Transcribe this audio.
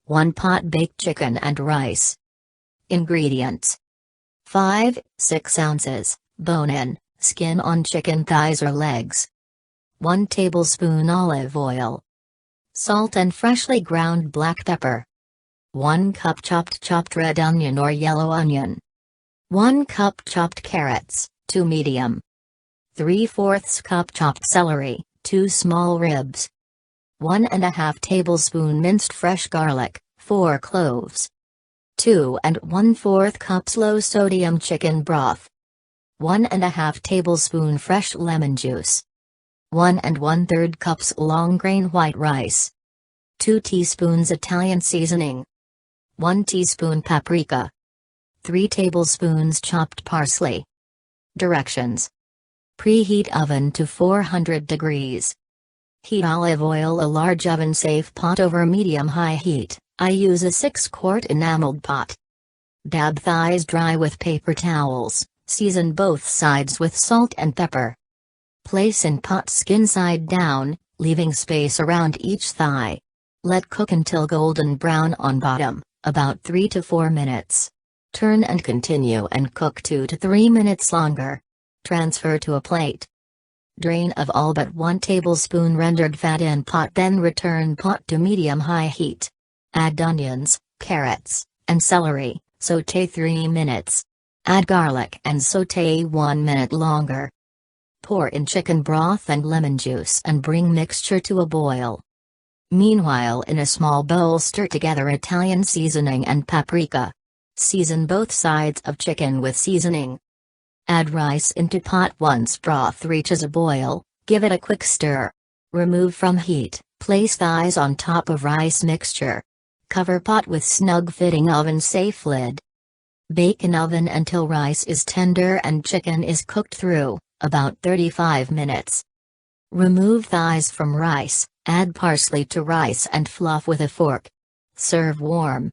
1 pot baked chicken and rice. Ingredients: 5-6 ounces, bone-in, skin-on chicken thighs or legs. 1 tablespoon olive oil. Salt and freshly ground black pepper. 1 cup chopped red onion or yellow onion. 1 cup chopped carrots, 2 medium. 3/4 cup chopped celery, 2 small ribs. 1½ tablespoon minced fresh garlic, 4 cloves. 2 1/4 cups low-sodium chicken broth. 1½ tablespoon fresh lemon juice. 1 1/3 cups long-grain white rice. 2 teaspoons Italian seasoning. 1 teaspoon paprika. 3 tablespoons chopped parsley. Directions: preheat oven to 400 degrees. Heat olive oil a large oven-safe pot over medium-high heat. I use a 6-quart enameled pot. Dab thighs dry with paper towels, season both sides with salt and pepper. Place in pot skin side down, leaving space around each thigh. Let cook until golden brown on bottom, about 3 to 4 minutes. Turn and continue and cook 2 to 3 minutes longer. Transfer to a plate. Drain of all but 1 tablespoon rendered fat in pot, then return pot to medium-high heat. Add onions, carrots, and celery, sauté 3 minutes. Add garlic and sauté 1 minute longer. Pour in chicken broth and lemon juice and bring mixture to a boil. Meanwhile, in a small bowl stir together Italian seasoning and paprika. Season both sides of chicken with seasoning. Add rice into pot once broth reaches a boil, give it a quick stir. Remove from heat, place thighs on top of rice mixture. Cover pot with snug-fitting oven-safe lid. Bake in oven until rice is tender and chicken is cooked through, about 35 minutes. Remove thighs from rice, add parsley to rice and fluff with a fork. Serve warm.